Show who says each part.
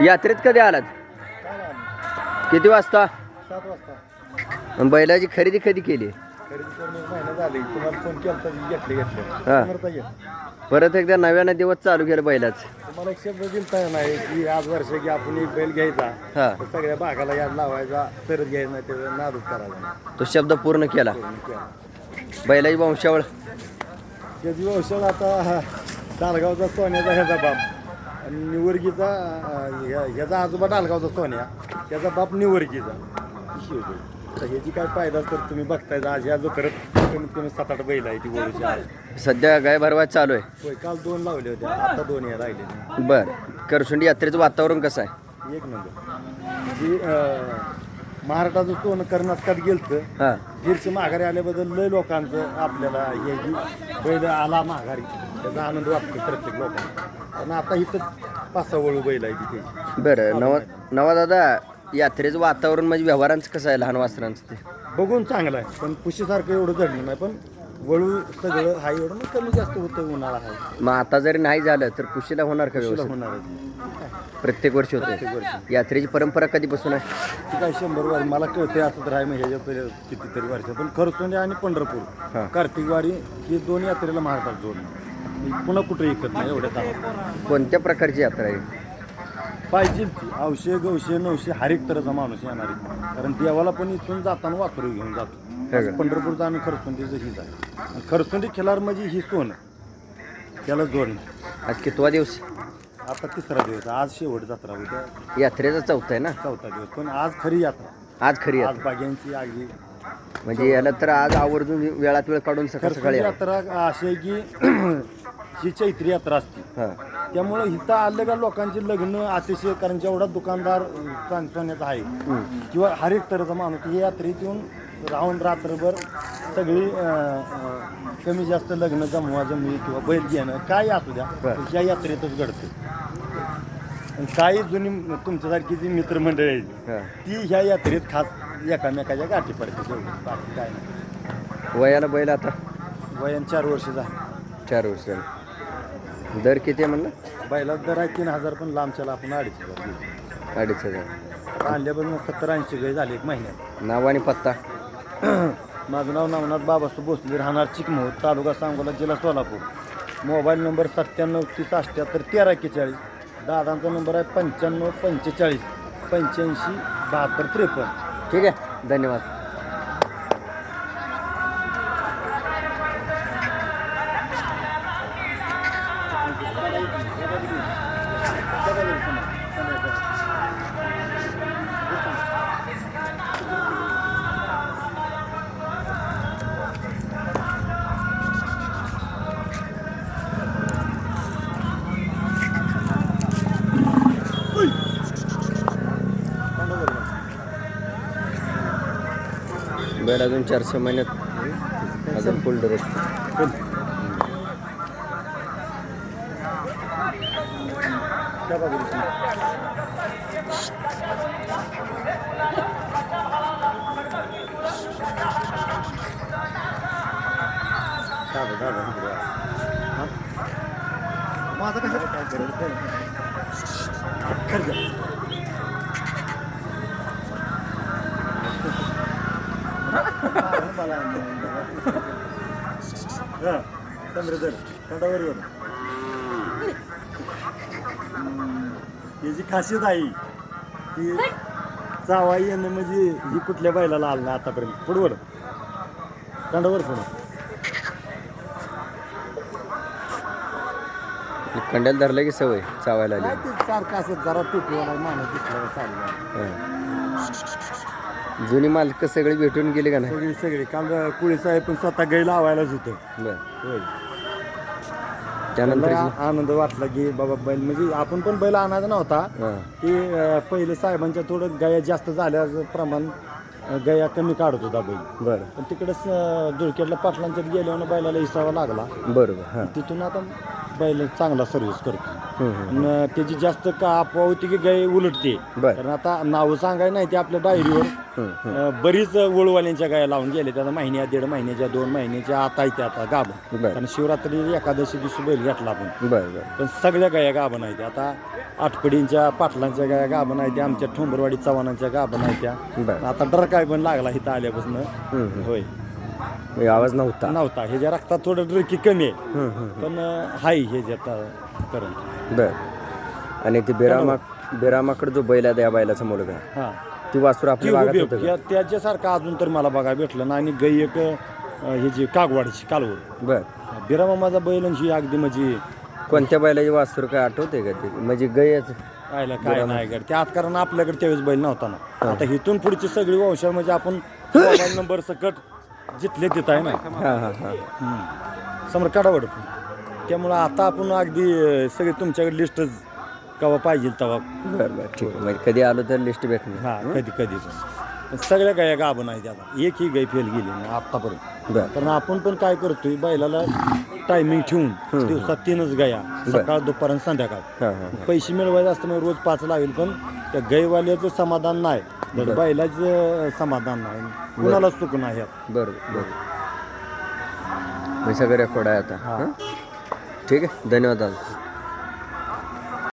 Speaker 1: यात्रेत कधी आलात? किती वाजता?
Speaker 2: 7 वाजता.
Speaker 1: आणि बैलाची खरेदी कधी केली?
Speaker 2: खरेदी करून 1 महिना झाली. तुम्हाला फोन केला तर घेतले
Speaker 1: हा.
Speaker 2: समर्थ
Speaker 1: परत एकदा नव्यानं दिवस चालू केलं बैलाच.
Speaker 2: तुम्हाला एक शब्द दिलता नाही की आज वर्ष की आपण एक बैल घ्यायचा
Speaker 1: हा,
Speaker 2: तर सगळ्या भागाला याद लावायचा तरच घ्यायचा नाही त्याचा नादच करायचा
Speaker 1: तो शब्द पूर्ण केला.
Speaker 2: पूर्ण केला.
Speaker 1: बैलाची वंशावळ
Speaker 2: त्याची औषध आता डालगावचा सोन्याचा ह्याचा बाप आणि निवर्गीचा ह्याचा आजोबा डालगावचा सोन्या त्याचा बाप निवर्गीचा अशी होती. तर ह्याची काय फायदा तर तुम्ही बघताय आज या जत्रेत कमीत कमी 7-8 बैल आहे ती वळूची आज.
Speaker 1: सध्या गाय भरवा चालू आहे.
Speaker 2: होय काल 2 लावले होते आता 2 हे राहिले.
Speaker 1: बर, करसुंडी यात्रेचं वातावरण कसं आहे?
Speaker 2: एक नंबर जी महाराष्ट्राचं सोनं कर्नाटकात गेलतं
Speaker 1: हा,
Speaker 2: गिरची माघारी आल्याबद्दल लय लोकांचं आपल्याला हे जी बैल आला माघारी त्याचा आनंद वाटतो प्रत्येक लोकांना. पण आता इथं 5-6 वळू बैल आहे तिथे.
Speaker 1: बरं. नवा दादा, यात्रेचं वातावरण म्हणजे व्यवहारांचं कसं आहे लहान वासरांचं? ते
Speaker 2: बघून चांगलं आहे पण पुशीसारखं एवढं जडलं नाही पण वळू सगळं हा एवढं मग कमी जास्त होतं उन्हाळा आहे
Speaker 1: मग आता जरी नाही झालं तर पुशीला होणार का व्यवस्थित?
Speaker 2: होणार
Speaker 1: प्रत्येक वर्षी होते. यात्रेची परंपरा कधीपासून आहे?
Speaker 2: ती काय 100 वर्ष मला कळते असं तर आहे मग ह्याच्या पहिले कितीतरी वर्ष पण खरसोंडी आणि
Speaker 1: हा.
Speaker 2: पंढरपूर कार्तिकवारी ही 2 यात्रेला महाराष्ट्रात जोडणं पुन्हा कुठे ऐकत नाही एवढ्या काळात.
Speaker 1: कोणत्या प्रकारची यात्रा आहे?
Speaker 2: पाहिजे ती 800-900 हर एक तऱ्हेचा माणूस येणार आहे कारण देवाला पण इथून जाताना वासरू घेऊन जातो.
Speaker 1: का?
Speaker 2: पंढरपूरचा आणि खरसुंडीचं हीच आहे आणि खरसुंडी खिलार म्हणजे ही सोन त्याला जोडणं.
Speaker 1: आज कितवा दिवस?
Speaker 2: आता 3रा दिवस आज शेवट जत्रा होत्या
Speaker 1: यात्रेचा चौथा आहे ना?
Speaker 2: 4था दिवस पण आज खरी यात्रा
Speaker 1: आज खरी
Speaker 2: आज
Speaker 1: यात्रा
Speaker 2: बाग्यांची आगली
Speaker 1: म्हणजे याला तर आज आवर्जून वेळात वेळ काढून सकाळ
Speaker 2: खरसुंडी
Speaker 1: सकाळी या.
Speaker 2: यात्रा अशी आहे की ही चैत्री यात्रा असते
Speaker 1: हा,
Speaker 2: त्यामुळं इथं आलं का लोकांचे लग्न अतिशय कारण जेवढा दुकानदार सोन्याचा आहे किंवा हर एक तऱ्हेचा माणूस ही यात्रेत येऊन राहून रात्रभर सगळी कमी जास्त लग्न जमवा जमवी किंवा बैल घेणं काय असू द्या
Speaker 1: बरं.
Speaker 2: या यात्रेतच घडते. आणि काही जुनी तुमच्यासारखी जी मित्रमंडळी आहेत
Speaker 1: हा.
Speaker 2: ती ह्या यात्रेत खास एकामेकाच्या गाठी पडते तेवढी बाकी काय नाही.
Speaker 1: वयाला बैल आता
Speaker 2: वयान 4 वर्ष झालं
Speaker 1: 4 वर्ष. दर किती आहे म्हणलं?
Speaker 2: बैला दर आहे 3000 पण लांबच्याला आपण 2500 घेतो.
Speaker 1: 2500.
Speaker 2: आणल्यापासून 70-80 गाय झाली 1 महिन्यात.
Speaker 1: नाव आणि पत्ता?
Speaker 2: माझं नाव नवनाथ बाबासू भोसले राहणार चिकमोह तालुका सांगोला जिल्हा सोलापूर. Mobile number 97-30-78-1341. दादांचा नंबर आहे 95-45-85-72-53.
Speaker 1: ठीक आहे, धन्यवाद. बैल अजून 4-6 महिन्यात अजून फुल डरेस.
Speaker 2: माझं कसं काय करायचं याची खासियत आहे की चावाई येणं म्हणजे ही कुठल्या बैलाला आलं नाही आतापर्यंत. पुढवर तंडावर पुढं
Speaker 1: कंड्याला धरलं की सवय चावायला
Speaker 2: काय
Speaker 1: आली.
Speaker 2: ते सारखं असं जरा तुटलेला माणूस दिसला चालला.
Speaker 1: हा. जुनी मालक सगळी भेटून गेली का नाही?
Speaker 2: सगळी काल कुळी साहेब पण स्वतः गाई लावायलाच होतं.
Speaker 1: बर.
Speaker 2: होय
Speaker 1: त्यानंतर
Speaker 2: त्याला आनंद वाटला की बाबा बैल म्हणजे आपण पण बैल आणायचा नव्हता
Speaker 1: हा.
Speaker 2: की पहिले साहेबांच्या थोडं गाया जास्त झाल्याचं प्रमाण गाया कमी काढत होता बैल.
Speaker 1: बरं.
Speaker 2: पण तिकडं धुळक्यातल्या पाटलांच्यात गेल्यावर बैलाला हिसावा लागला.
Speaker 1: बरोबर. हां.
Speaker 2: तिथून आता बैल चांगला सर्व्हिस करतो.
Speaker 1: हम्म.
Speaker 2: आणि त्याची जास्त का अफवा होती की गाय उलटते.
Speaker 1: बरं.
Speaker 2: कारण आता नावं सांगाय नाही ते आपल्या डायरीवर बरीच वळूवाल्यांच्या गाया लावून गेले. त्याचा महिन्या 1.5 महिन्याच्या 2 महिन्याच्या आता येते आता गाभण.
Speaker 1: बरं.
Speaker 2: कारण शिवरात्री एकादशी दिवशी बैल घेतला आपण.
Speaker 1: बरं बरं.
Speaker 2: पण सगळ्या गाया गाभण आहेत. आता आटपडींच्या पाटलांच्या गाया गाभण आहे त्या, आमच्या ठोंबरवाडी चव्हाणांच्या गाभण आहे त्या.
Speaker 1: बरं.
Speaker 2: आता डर काय पण लागला इथं आल्यापासून. होय
Speaker 1: म्हणजे आवाज नव्हता.
Speaker 2: नव्हता. ह्याच्या रक्तात थोडं ड्रकी कमी आहे, पण हाय ह्याच्यात करंट.
Speaker 1: बर. आणि ते बिरामाकडे जो बैल आहे या बैलाचा मुलगा,
Speaker 2: हां
Speaker 1: ती वासरू आपल्या भागात होतं का?
Speaker 2: त्याच्यासारखं अजून तर मला बघायला भेटलं ना. आणि गाई एक ह्याची कागवाडीची कालवड.
Speaker 1: बर.
Speaker 2: बिरामा माझा बैल आणि ही अगदी म्हणजे
Speaker 1: कोणत्या बैलाची वासरू काय आठवते का ते? म्हणजे गयच
Speaker 2: राहिला काय नाही गड त्यात, कारण आपल्याकडे त्यावेळेस बैल नव्हता ना. आता इथून पुढची सगळी वंशा म्हणजे आपण मोबाईल नंबर सकट जिथले तिथं आहे ना.
Speaker 1: हां हां हां.
Speaker 2: समोर काढावड. त्यामुळं आता आपण अगदी सगळे तुमच्याकडे लिस्टच केव्हा पाहिजे तेव्हा.
Speaker 1: बरं बरं ठीक आहे. म्हणजे कधी आलो तर लिस्ट भेटणार.
Speaker 2: हां कधी कधी पण सगळ्या गाया गाभण आहे त्याला. एकही गाय फेल गेली नाही आत्तापर्यंत.
Speaker 1: बरं.
Speaker 2: कारण आपण पण काय करतोय बैलाला टायमिंग ठेवून दिवसात 3च गाया, सकाळ दुपार आणि संध्याकाळ.
Speaker 1: हां हां.
Speaker 2: पैसे मिळवायचे असतं मग रोज 5 लागेल, पण त्या गायवाल्याचं समाधान नाही, तर बैलाचं समाधान नाही, कुणालाच चुक नाही यात.
Speaker 1: बरोबर बरोबर. म्हणजे सगळं रेकॉर्ड आहे आता. हां ठीक आहे. धन्यवाद दादा.